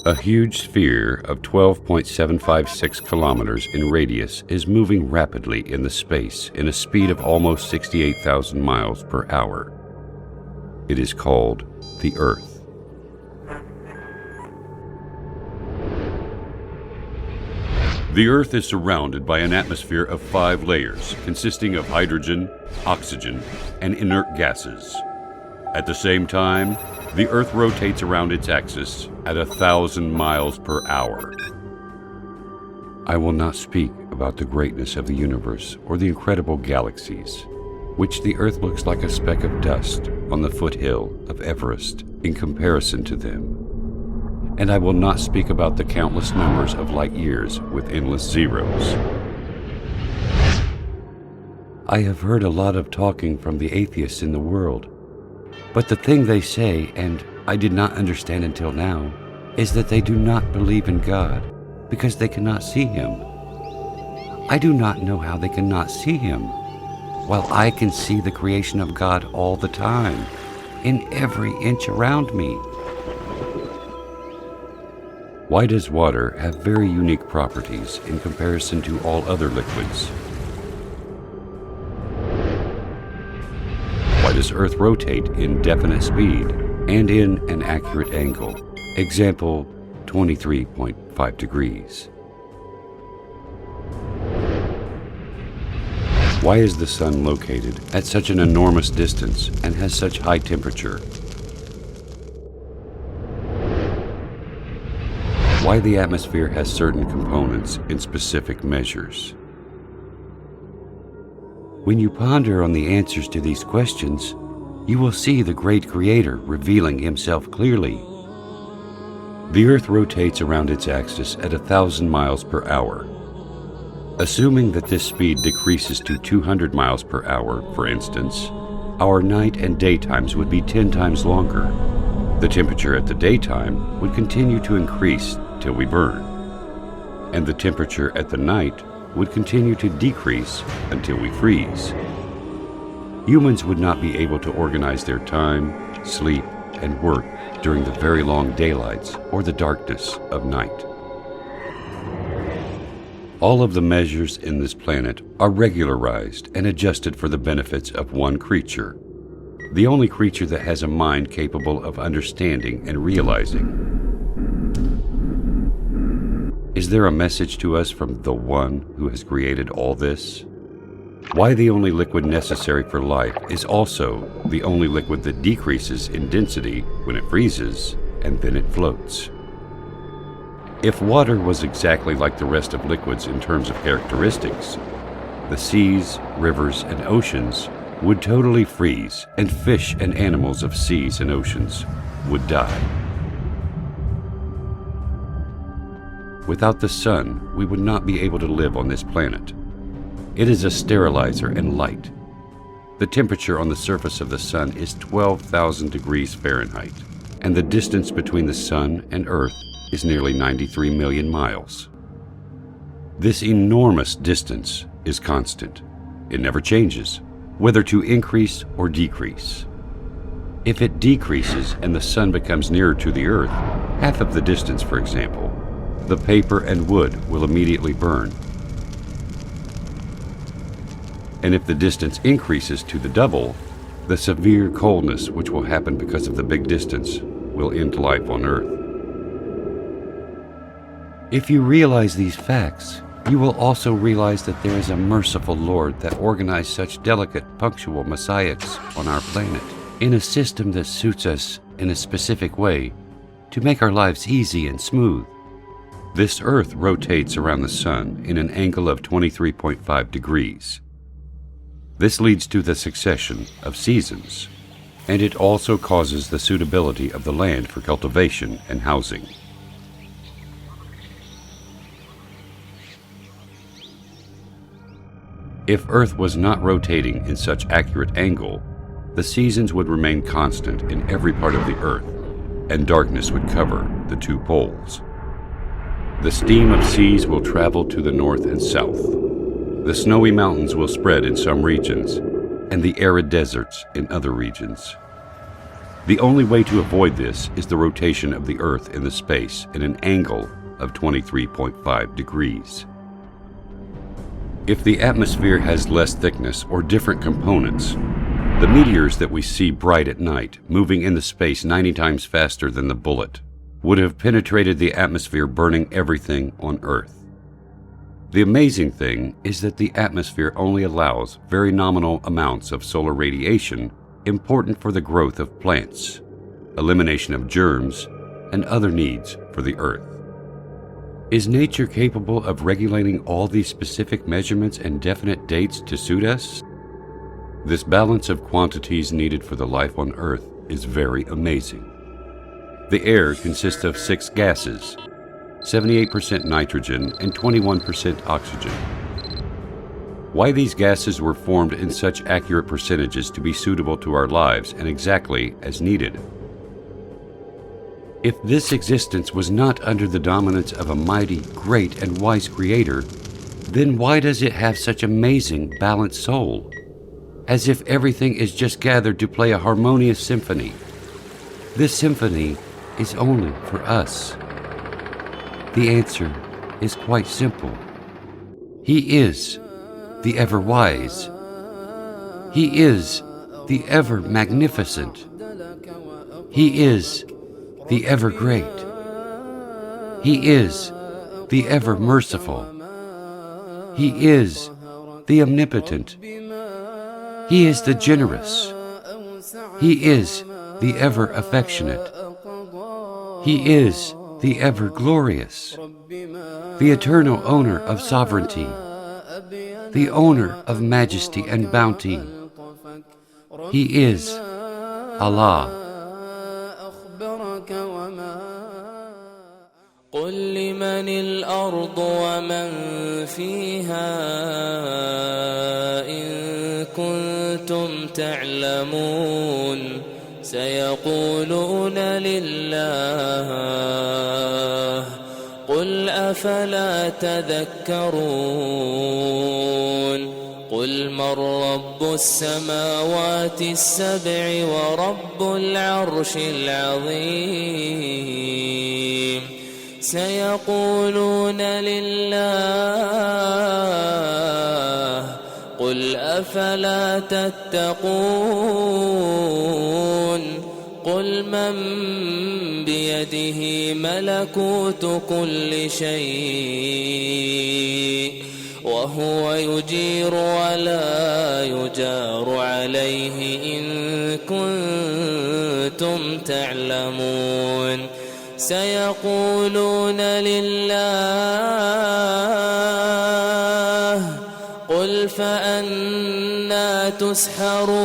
A huge sphere of 12.756 kilometers in radius is moving rapidly in the space in a speed of almost 68,000 miles per hour. It is called the Earth. The Earth is surrounded by an atmosphere of 5 layers consisting of hydrogen, oxygen, and inert gases. At the same time, the Earth rotates around its axis at 1,000 miles per hour. I will not speak about the greatness of the universe or the incredible galaxies, which the Earth looks like a speck of dust on the foothill of Everest in comparison to them. And I will not speak about the countless numbers of light years with endless zeros. I have heard a lot of talking from the atheists in the world, but the thing they say, and I did not understand until now, is that they do not believe in God because they cannot see Him. I do not know how they cannot see Him, while I can see the creation of God all the time, in every inch around me. Why does water have very unique properties in comparison to all other liquids? Why does Earth rotate in definite speed and in an accurate angle? Example, 23.5 degrees. Why is the Sun located at such an enormous distance and has such high temperature? Why the atmosphere has certain components in specific measures? When you ponder on the answers to these questions, you will see the great Creator revealing Himself clearly. The Earth rotates around its axis at 1,000 miles per hour. Assuming that this speed decreases to 200 miles per hour, for instance, our night and daytimes would be 10 times longer. The temperature at the daytime would continue to increase till we burn, and the temperature at the night would continue to decrease until we freeze. Humans would not be able to organize their time, sleep, and work during the very long daylights or the darkness of night. All of the measures in this planet are regularized and adjusted for the benefits of one creature, the only creature that has a mind capable of understanding and realizing. Is there a message to us from the One who has created all this? Why the only liquid necessary for life is also the only liquid that decreases in density when it freezes and then it floats. If water was exactly like the rest of liquids in terms of characteristics, the seas, rivers, and oceans would totally freeze, and fish and animals of seas and oceans would die. Without the Sun, we would not be able to live on this planet. It is a sterilizer and light. The temperature on the surface of the Sun is 12,000 degrees Fahrenheit, and the distance between the Sun and Earth is nearly 93 million miles. This enormous distance is constant. It never changes, whether to increase or decrease. If it decreases and the Sun becomes nearer to the Earth, half of the distance, for example, the paper and wood will immediately burn. And if the distance increases to the double, the severe coldness which will happen because of the big distance will end life on Earth. If you realize these facts, you will also realize that there is a merciful Lord that organized such delicate, punctual mosaics on our planet in a system that suits us in a specific way to make our lives easy and smooth. This Earth rotates around the Sun in an angle of 23.5 degrees. This leads to the succession of seasons, and it also causes the suitability of the land for cultivation and housing. If Earth was not rotating in such accurate angle, the seasons would remain constant in every part of the Earth, and darkness would cover the 2 poles. The steam of seas will travel to the north and south. The snowy mountains will spread in some regions, and the arid deserts in other regions. The only way to avoid this is the rotation of the Earth in the space at an angle of 23.5 degrees. If the atmosphere has less thickness or different components, the meteors that we see bright at night, moving in the space 90 times faster than the bullet, would have penetrated the atmosphere, burning everything on Earth. The amazing thing is that the atmosphere only allows very nominal amounts of solar radiation important for the growth of plants, elimination of germs, and other needs for the Earth. Is nature capable of regulating all these specific measurements and definite dates to suit us? This balance of quantities needed for the life on Earth is very amazing. The air consists of 6 gases, 78% nitrogen and 21% oxygen. Why these gases were formed in such accurate percentages to be suitable to our lives and exactly as needed? If this existence was not under the dominance of a mighty, great, and wise Creator, then why does it have such amazing, balanced soul? As if everything is just gathered to play a harmonious symphony. This symphony is only for us. The answer is quite simple. He is the ever-wise. He is the ever-magnificent. He is the ever-great. He is the ever-merciful. He is the omnipotent. He is the generous. He is the ever-affectionate. He is the ever-glorious, the eternal owner of sovereignty, the owner of majesty and bounty. He is Allah. قل لمن الأرض ومن فيها إن كنتم تعلمون سيقولون لله قل أفلا تذكرون قل من رب السماوات السبع ورب العرش العظيم سيقولون لله قل أفلا تتقون قل من بيده ملكوت كل شيء وهو يجير ولا يجار عليه إن كنتم تعلمون سيقولون لله قل فأنى تسحرون